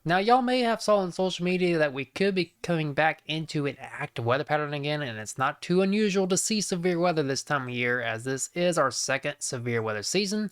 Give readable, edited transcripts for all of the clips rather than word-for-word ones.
Now, y'all may have saw on social media that we could be coming back into an active weather pattern again, and it's not too unusual to see severe weather this time of year, as this is our second severe weather season.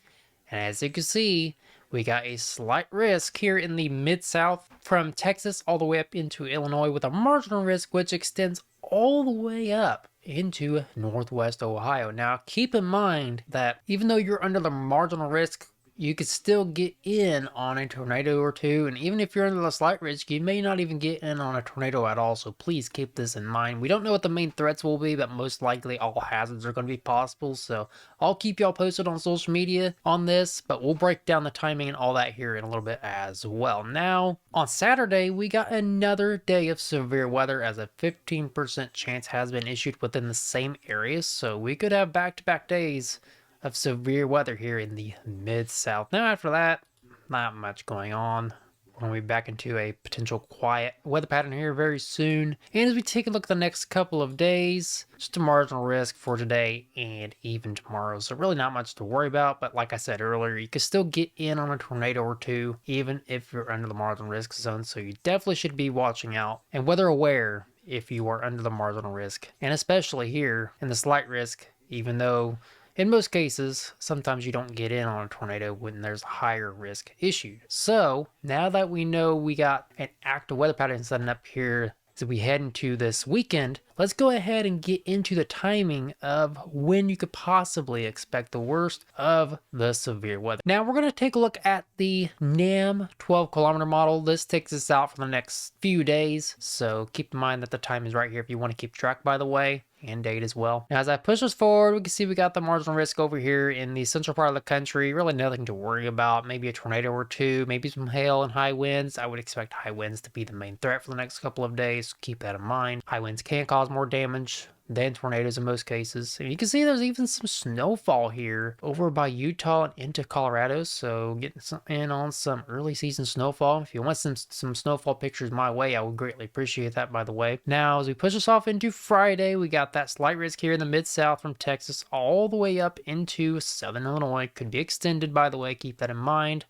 And as you can see, we got a slight risk here in the mid-south from Texas all the way up into Illinois, with a marginal risk which extends all the way up into northwest Ohio. Now, keep in mind that even though you're under the marginal risk, you could still get in on a tornado or two, and even if you're under the slight risk, you may not even get in on a tornado at all, so please keep this in mind. We don't know what the main threats will be, but most likely all hazards are going to be possible, so I'll keep y'all posted on social media on this, but we'll break down the timing and all that here in a little bit as well. Now, on Saturday, we got another day of severe weather, as a 15% chance has been issued within the same areas, so we could have back-to-back days of severe weather here in the mid-south. Now after that, not much going on. We're going to be back into a potential quiet weather pattern here very soon. And as we take a look at the next couple of days, just a marginal risk for today and even tomorrow. So really not much to worry about. But like I said earlier, you can still get in on a tornado or two, even if you're under the marginal risk zone. So you definitely should be watching out and weather aware if you are under the marginal risk. And especially here in the slight risk, even though in most cases, sometimes you don't get in on a tornado when there's a higher risk issued. So now that we know we got an active weather pattern setting up here as we head into this weekend, let's go ahead and get into the timing of when you could possibly expect the worst of the severe weather. Now we're going to take a look at the NAM 12 kilometer model. This takes us out for the next few days, so keep in mind that the time is right here if you want to keep track, by the way, and date as well. Now as I push us forward, we can see we got the marginal risk over here in the central part of the country. Really nothing to worry about. Maybe a tornado or two, maybe some hail and high winds. I would expect high winds to be the main threat for the next couple of days. Keep that in mind. High winds can cause more damage than tornadoes in most cases. And you can see there's even some snowfall here over by Utah and into Colorado, so getting in on some early season snowfall. If you want some snowfall pictures my way, I would greatly appreciate that, by the way. Now as we push us off into Friday, we got that slight risk here in the mid-south from Texas all the way up into southern Illinois. Could be extended, by the way, keep that in mind,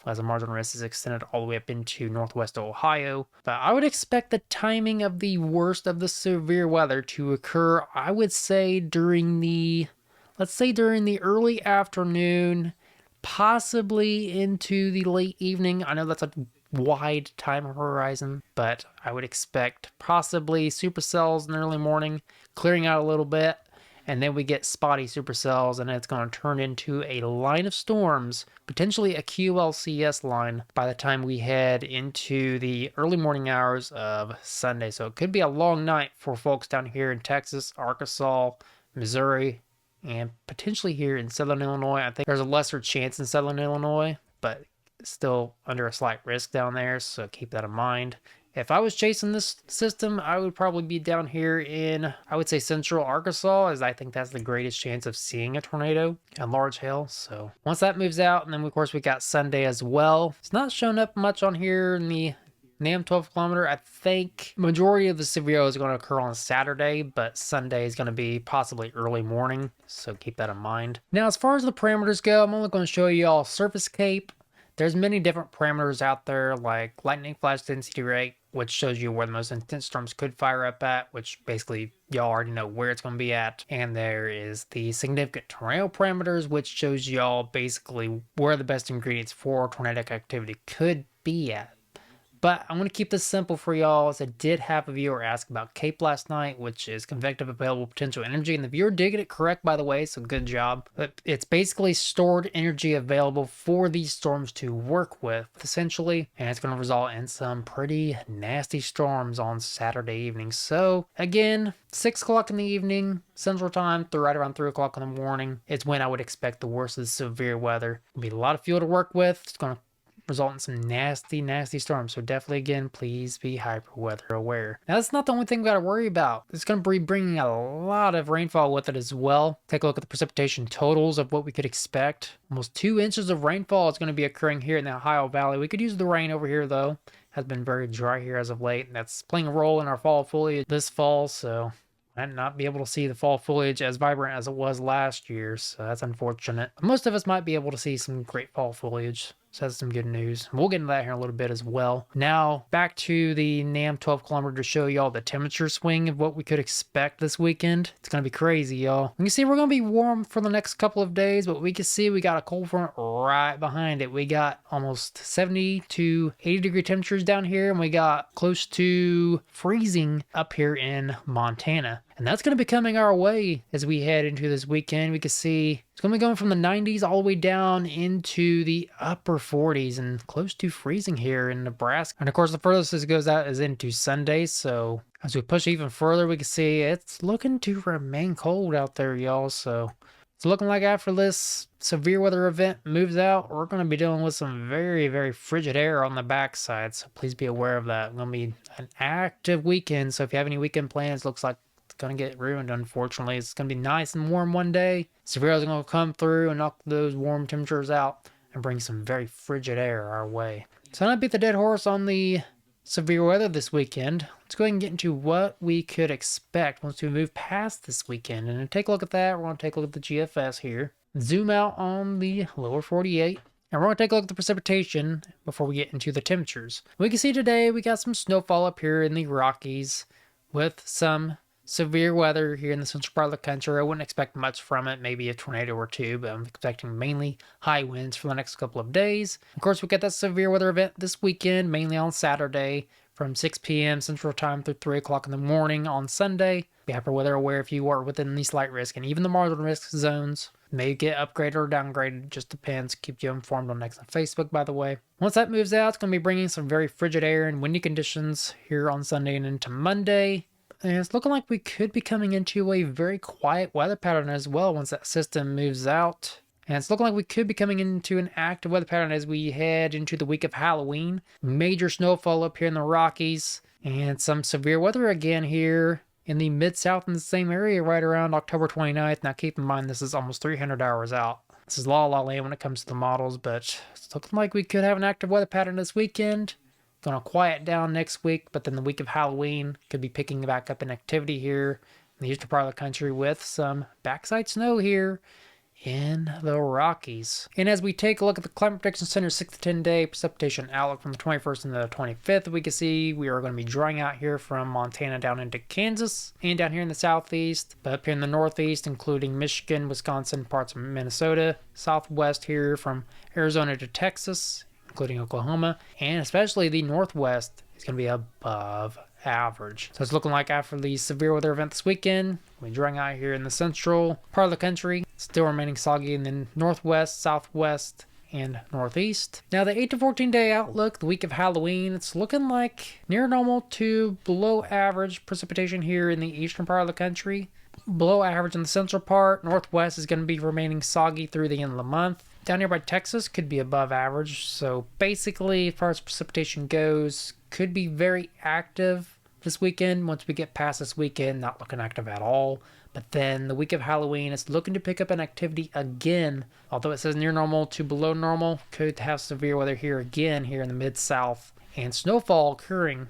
as the marginal risk is extended all the way up into northwest Ohio. But I would expect the timing of the worst of the severe weather to occur, I would say, during the, let's say during the early afternoon, possibly into the late evening. I know that's a wide time horizon, but I would expect possibly supercells in the early morning, clearing out a little bit, and then we get spotty supercells, and it's going to turn into a line of storms, potentially a QLCS line, by the time we head into the early morning hours of Sunday. So it could be a long night for folks down here in Texas, Arkansas, Missouri, and potentially here in southern Illinois. I think there's a lesser chance in southern Illinois, but still under a slight risk down there, so keep that in mind. If I was chasing this system, I would probably be down here in, I would say, central Arkansas, as I think that's the greatest chance of seeing a tornado and large hail. So once that moves out, and then of course we got Sunday as well. It's not showing up much on here in the NAM 12 kilometer. I think majority of the severe is going to occur on Saturday, but Sunday is going to be possibly early morning, so keep that in mind. Now as far as the parameters go, I'm only going to show you all surface cape. There's many different parameters out there, like lightning flash density rate, which shows you where the most intense storms could fire up at, which basically y'all already know where it's going to be at. And there is the significant tornado parameters, which shows y'all basically where the best ingredients for tornadic activity could be at. But I'm going to keep this simple for y'all, as I did have a viewer ask about CAPE last night, which is convective available potential energy. And the viewer did get it correct, by the way, so good job. But it's basically stored energy available for these storms to work with, essentially. And it's going to result in some pretty nasty storms on Saturday evening. So, again, 6 o'clock in the evening, Central Time, through right around 3 o'clock in the morning, is when I would expect the worst of the severe weather. It'll be a lot of fuel to work with. It's going to result in some nasty storms. So definitely, again, please be hyper weather aware. Now that's not the only thing we got to worry about. It's going to be bringing a lot of rainfall with it as well. Take a look at the precipitation totals of what we could expect. Almost 2 inches of rainfall is going to be occurring here in the Ohio Valley. We could use the rain over here though. Has been very dry here as of late, and that's playing a role in our fall foliage this fall, so might not be able to see the fall foliage as vibrant as it was last year, so that's unfortunate. Most of us might be able to see some great fall foliage, So that's some good news. We'll get into that here in a little bit as well. Now, back to the NAM 12 kilometer to show y'all the temperature swing of what we could expect this weekend. It's going to be crazy, y'all. You can see we're going to be warm for the next couple of days, but we can see we got a cold front right behind it. We got almost 70 to 80 degree temperatures down here, and we got close to freezing up here in Montana. And that's going to be coming our way as we head into this weekend. We can see it's going to be going from the 90s all the way down into the upper 40s and close to freezing here in Nebraska. And of course, the furthest this goes out is into Sunday. So as we push even further, we can see it's looking to remain cold out there, y'all. So it's looking like after this severe weather event moves out, we're going to be dealing with some very, very frigid air on the backside. So please be aware of that. It's going to be an active weekend. So if you have any weekend plans, looks like going to get ruined, unfortunately. It's going to be nice and warm one day. Severe is going to come through and knock those warm temperatures out and bring some very frigid air our way. So not beat the dead horse on the severe weather this weekend. Let's go ahead and get into what we could expect once we move past this weekend. And to take a look at that, we're going to take a look at the GFS here. Zoom out on the lower 48. And we're going to take a look at the precipitation before we get into the temperatures. We can see today we got some snowfall up here in the Rockies with some severe weather here in the central part of the country. I wouldn't expect much from it, maybe a tornado or two, but I'm expecting mainly high winds for the next couple of days. Of course, we got that severe weather event this weekend, mainly on Saturday from 6 p.m. Central Time through 3 o'clock in the morning on Sunday. Be hyper weather aware if you are within the slight risk and even the moderate risk zones. May get upgraded or downgraded, just depends. Keep you informed on next on Facebook, by the way. Once that moves out, it's going to be bringing some very frigid air and windy conditions here on Sunday and into Monday. And it's looking like we could be coming into a very quiet weather pattern as well once that system moves out. And it's looking like we could be coming into an active weather pattern as we head into the week of Halloween. Major snowfall up here in the Rockies. And some severe weather again here in the mid-south in the same area right around October 29th. Now keep in mind this is almost 300 hours out. This is la land when it comes to the models, but it's looking like we could have an active weather pattern this weekend. Gonna quiet down next week, but then the week of Halloween could be picking back up in activity here in the eastern part of the country with some backside snow here in the Rockies. And as we take a look at the Climate Protection Center 6 to 10 day precipitation outlook from the 21st and the 25th, we can see we are going to be drying out here from Montana down into Kansas and down here in the southeast, but up here in the northeast, including Michigan, Wisconsin, parts of Minnesota, southwest here from Arizona to Texas, including Oklahoma, and especially the northwest is going to be above average. So it's looking like after the severe weather event this weekend, we're drying out here in the central part of the country, still remaining soggy in the northwest, southwest, and northeast. Now the 8 to 14 day outlook, the week of Halloween, it's looking like near normal to below average precipitation here in the eastern part of the country. Below average in the central part. Northwest is going to be remaining soggy through the end of the month. Down here by Texas could be above average. So basically, as far as precipitation goes, could be very active this weekend. Once we get past this weekend, not looking active at all. But then the week of Halloween, it's looking to pick up an activity again. Although it says near normal to below normal, could have severe weather here again here in the mid-south. And snowfall occurring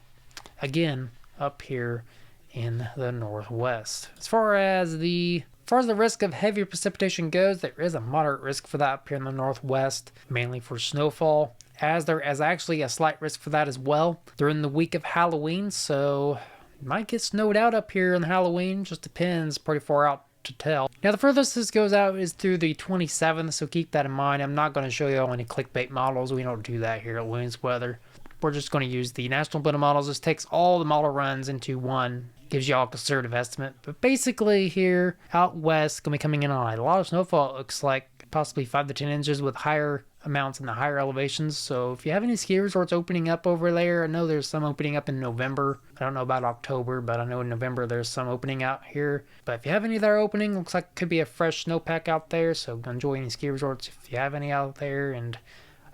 again up here in the northwest. As far as the risk of heavier precipitation goes, there is a moderate risk for that up here in the northwest, mainly for snowfall, as there is actually a slight risk for that as well during the week of Halloween. So you might get snowed out up here on Halloween, just depends, pretty far out to tell. Now the furthest this goes out is through the 27th, so keep that in mind. I'm not going to show you all any clickbait models. We don't do that here at Williams Weather. We're just going to use the National Blend of Models. This takes all the model runs into one, gives you all a conservative estimate. But basically here out west, going to be coming in on a lot of snowfall. It looks like possibly 5 to 10 inches with higher amounts in the higher elevations. So if you have any ski resorts opening up over there, I know there's some opening up in November. I don't know about October, but I know in November there's some opening out here. But if you have any that are opening, looks like it could be a fresh snowpack out there. So enjoy any ski resorts if you have any out there. And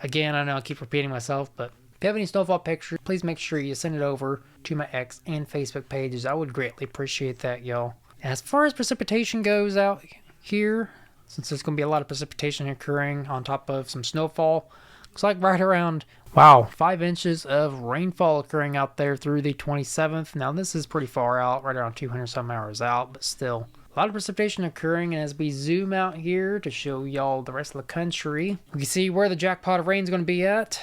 again, I know I keep repeating myself, but if you have any snowfall pictures, please make sure you send it over to my X and Facebook pages. I would greatly appreciate that, y'all. As far as precipitation goes out here, since there's going to be a lot of precipitation occurring on top of some snowfall, looks like right around, 5 inches of rainfall occurring out there through the 27th. Now, this is pretty far out, right around 200 some hours out, but still A lot of precipitation occurring, and as we zoom out here to show y'all the rest of the country, we can see where the jackpot of rain is going to be at.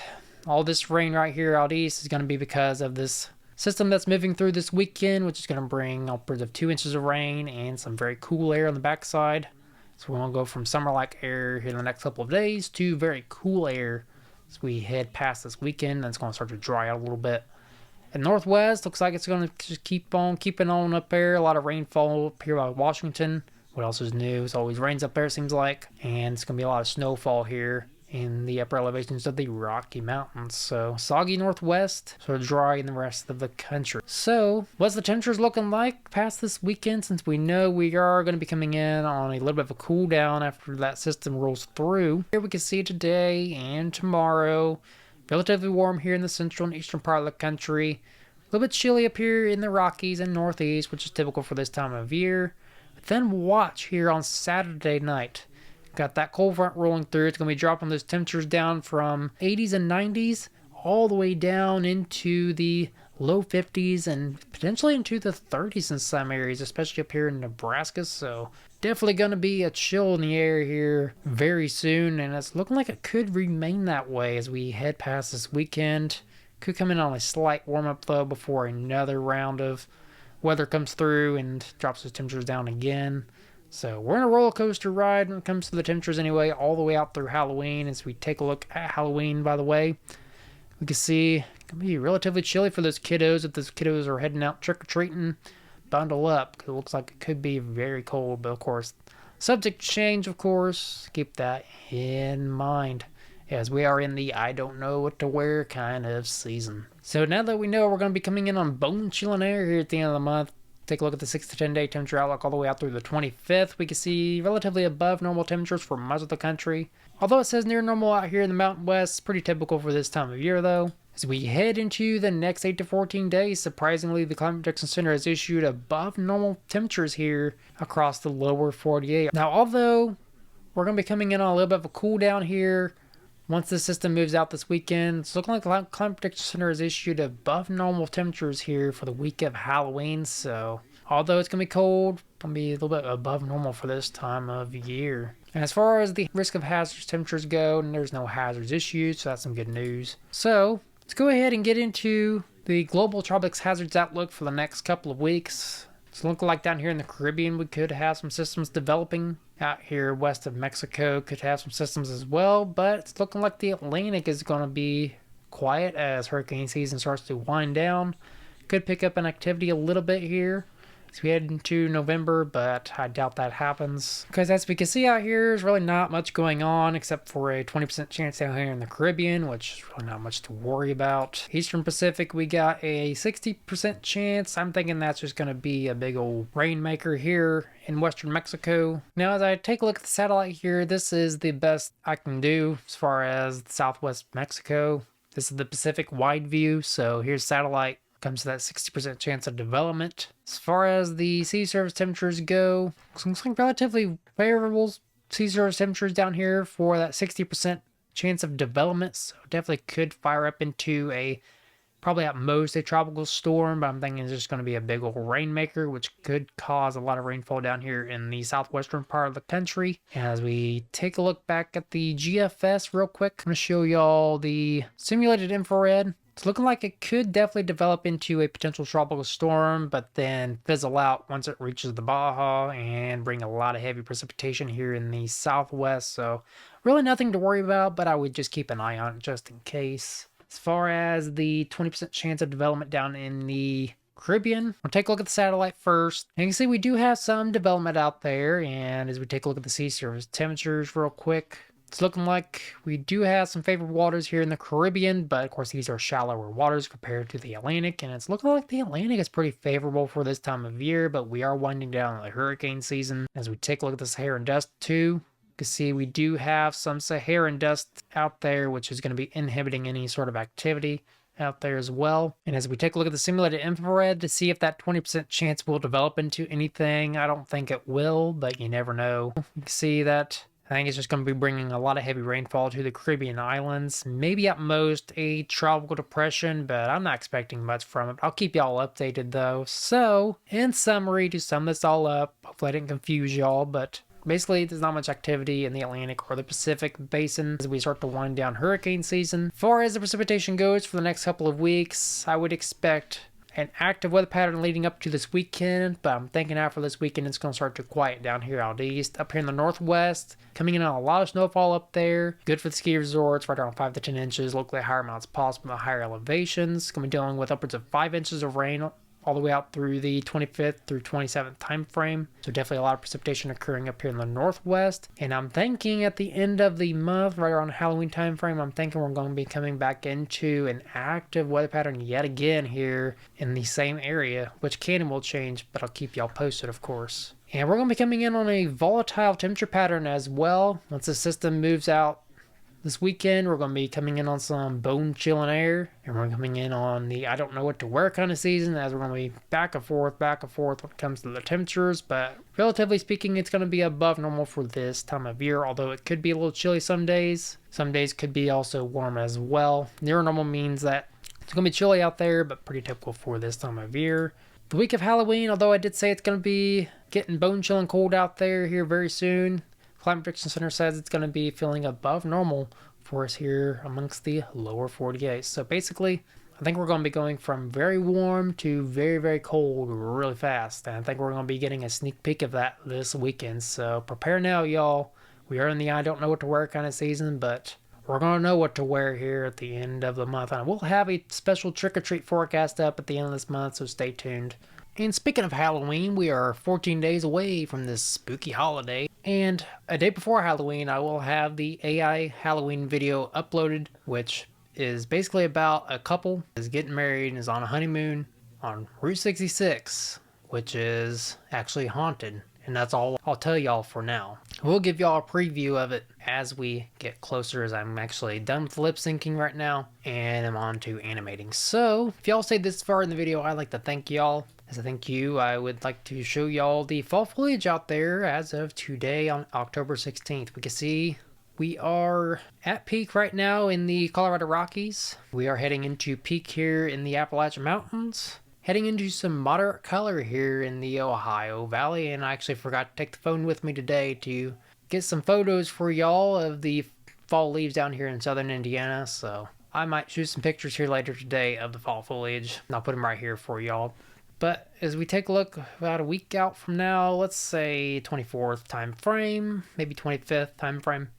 All this rain right here out east is going to be because of this system that's moving through this weekend, which is going to bring upwards of 2 inches of rain and some very cool air on the backside. So we're going to go from summer-like air here in the next couple of days to very cool air as we head past this weekend. And it's going to start to dry out a little bit. And northwest looks like it's going to just keep on keeping on up there. A lot of rainfall up here by Washington. What else is new? It always rains up there, it seems like. And it's going to be a lot of snowfall here in the upper elevations of the Rocky Mountains. So soggy northwest, sort of dry in the rest of the country. So what's the temperatures looking like past this weekend, since we know we are going to be coming in on a little bit of a cool down after that system rolls through? Here we can see today and tomorrow, relatively warm here in the central and eastern part of the country. A little bit chilly up here in the Rockies and Northeast, which is typical for this time of year. But then watch here on Saturday night. Got that cold front rolling through. It's going to be dropping those temperatures down from 80s and 90s all the way down into the low 50s and potentially into the 30s in some areas, especially up here in Nebraska. So definitely going to be a chill in the air here very soon, and it's looking like it could remain that way as we head past this weekend. Could come in on a slight warm-up though before another round of weather comes through and drops those temperatures down again. So we're in a roller coaster ride when it comes to the temperatures anyway, all the way out through Halloween. As we take a look at Halloween, by the way, we can see it can be relatively chilly for those kiddos. If those kiddos are heading out trick-or-treating, bundle up, because it looks like it could be very cold. But of course, subject to change, of course. Keep that in mind, as we are in the I don't know what to wear kind of season. So now that we know we're going to be coming in on bone-chilling air here at the end of the month, take a look at the 6 to 10 day temperature outlook all the way out through the 25th. We can see relatively above normal temperatures for much of the country. Although it says near normal out here in the Mountain West, pretty typical for this time of year though. As we head into the next 8 to 14 days, surprisingly, the Climate Protection Center has issued above normal temperatures here across the lower 48. Now, although we're going to be coming in on a little bit of a cool down here once the system moves out this weekend, it's looking like the Climate Protection Center has issued above normal temperatures here for the week of Halloween. So although it's going to be cold, it's going to be a little bit above normal for this time of year. And as far as the risk of hazards temperatures go, there's no hazards issued, so that's some good news. So let's go ahead and get into the global tropics hazards outlook for the next couple of weeks. It's looking like down here in the Caribbean, we could have some systems developing. Out here west of Mexico could have some systems as well, but it's looking like the Atlantic is going to be quiet as hurricane season starts to wind down. Could pick up in activity a little bit here as we head into November, but I doubt that happens. Because as we can see out here, there's really not much going on except for a 20% chance down here in the Caribbean, which is really not much to worry about. Eastern Pacific, we got a 60% chance. I'm thinking that's just going to be a big old rainmaker here in western Mexico. Now, as I take a look at the satellite here, this is the best I can do as far as southwest Mexico. This is the Pacific wide view, so here's satellite. Comes to that 60% chance of development. As far as the sea surface temperatures go, looks like relatively favorable sea surface temperatures down here for that 60% chance of development. So definitely could fire up into probably at most a tropical storm, but I'm thinking it's just going to be a big old rainmaker, which could cause a lot of rainfall down here in the southwestern part of the country. As we take a look back at the GFS real quick, I'm going to show y'all the simulated infrared. It's looking like it could definitely develop into a potential tropical storm, but then fizzle out once it reaches the Baja and bring a lot of heavy precipitation here in the southwest. So really nothing to worry about, but I would just keep an eye on it just in case. As far as the 20% chance of development down in the Caribbean, we'll take a look at the satellite first. And you can see we do have some development out there. And as we take a look at the sea surface temperatures real quick, it's looking like we do have some favorable waters here in the Caribbean, but of course these are shallower waters compared to the Atlantic, and it's looking like the Atlantic is pretty favorable for this time of year, but we are winding down the hurricane season. As we take a look at the Saharan dust too, you can see we do have some Saharan dust out there, which is going to be inhibiting any sort of activity out there as well. And as we take a look at the simulated infrared to see if that 20% chance will develop into anything, I don't think it will, but you never know. You can see that I think it's just going to be bringing a lot of heavy rainfall to the Caribbean islands. Maybe at most a tropical depression, but I'm not expecting much from it. I'll keep y'all updated though. So, in summary, to sum this all up, hopefully I didn't confuse y'all, but basically there's not much activity in the Atlantic or the Pacific basin as we start to wind down hurricane season. As far as the precipitation goes for the next couple of weeks, I would expect an active weather pattern leading up to this weekend, but I'm thinking after this weekend it's going to start to quiet down here out east. Up here in the northwest, coming in on a lot of snowfall up there. Good for the ski resorts, right around 5 to 10 inches, locally higher amounts possible at higher elevations. Going to be dealing with upwards of 5 inches of rain all the way out through the 25th through 27th time frame. So definitely a lot of precipitation occurring up here in the northwest. And I'm thinking at the end of the month, right around Halloween time frame, I'm thinking we're going to be coming back into an active weather pattern yet again here in the same area, which can and will change, but I'll keep y'all posted, of course. And we're going to be coming in on a volatile temperature pattern as well. Once the system moves out this weekend, we're going to be coming in on some bone-chilling air, and we're coming in on the I don't know what to wear kind of season, as we're going to be back and forth when it comes to the temperatures, but relatively speaking, it's going to be above normal for this time of year, although it could be a little chilly some days. Some days could be also warm as well. Near normal means that it's going to be chilly out there, but pretty typical for this time of year. The week of Halloween, although I did say it's going to be getting bone-chilling cold out there here very soon, Climate Prediction Center says it's going to be feeling above normal for us here amongst the lower 48. So basically, I think we're going to be going from very warm to very, very cold really fast. And I think we're going to be getting a sneak peek of that this weekend. So prepare now, y'all. We are in the I don't know what to wear kind of season, but we're going to know what to wear here at the end of the month. And we'll have a special trick-or-treat forecast up at the end of this month, so stay tuned. And speaking of Halloween, we are 14 days away from this spooky holiday. And a day before Halloween, I will have the AI Halloween video uploaded, which is basically about a couple is getting married and is on a honeymoon on Route 66, which is actually haunted. And that's all I'll tell y'all for now. We'll give y'all a preview of it as we get closer, as I'm actually done with lip syncing right now and I'm on to animating. So if y'all stayed this far in the video, I'd like to thank y'all. As a thank you, I would like to show y'all the fall foliage out there as of today on October 16th. We can see we are at peak right now in the Colorado Rockies. We are heading into peak here in the Appalachian Mountains. Heading into some moderate color here in the Ohio Valley. And I actually forgot to take the phone with me today to get some photos for y'all of the fall leaves down here in southern Indiana. So I might shoot some pictures here later today of the fall foliage. And I'll put them right here for y'all. But as we take a look about a week out from now, let's say 24th time frame, maybe 25th time frame,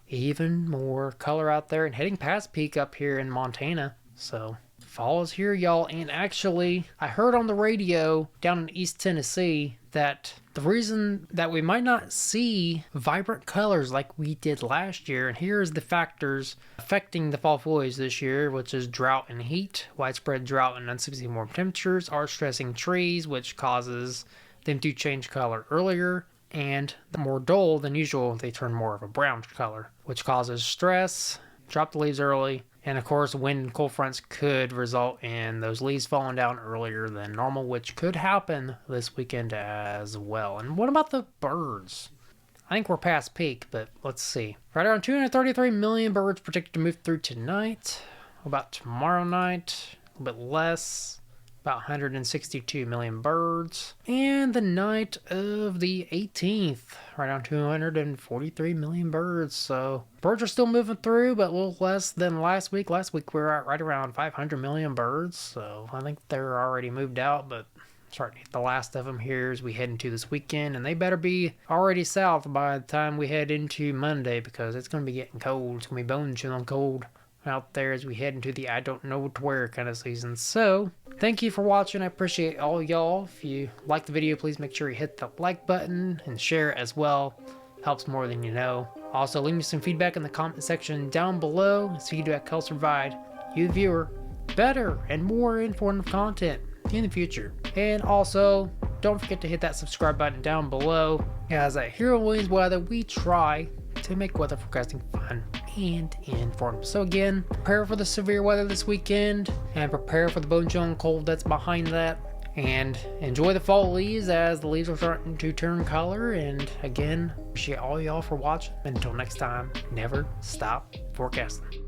even more color out there and heading past peak up here in Montana. So fall is here, y'all. And actually, I heard on the radio down in East Tennessee that the reason that we might not see vibrant colors like we did last year, and here's the factors affecting the fall foliage this year, which is drought and heat. Widespread drought and unseasonably warm temperatures are stressing trees, which causes them to change color earlier, and the more dull than usual, they turn more of a brown color, which causes stress, drop the leaves early. And of course, wind and cold fronts could result in those leaves falling down earlier than normal, which could happen this weekend as well. And what about the birds? I think we're past peak, but let's see. Right around 233 million birds predicted to move through tonight. What about tomorrow night? A little bit less. About 162 million birds. And the night of the 18th, right around 243 million birds. So birds are still moving through, but a little less than last week. Last week we were at right around 500 million birds. So I think they're already moved out, but starting to hit the last of them here as we head into this weekend. And they better be already south by the time we head into Monday, because it's going to be getting cold. It's going to be bone chilling cold out there as we head into the I don't know what to wear kind of season. So thank you for watching. I appreciate all y'all. If you like the video, please make sure you hit the like button and share it as well. Helps more than you know. Also, leave me some feedback in the comment section down below. So feedback helps provide you, the viewer, better and more informative content in the future. And also, don't forget to hit that subscribe button down below. As at Hero Williams Weather, we try to make weather forecasting fun and informative. So again, prepare for the severe weather this weekend and prepare for the bone chilling cold that's behind that. And enjoy the fall leaves as the leaves are starting to turn color. And again, appreciate all y'all for watching. Until next time, never stop forecasting.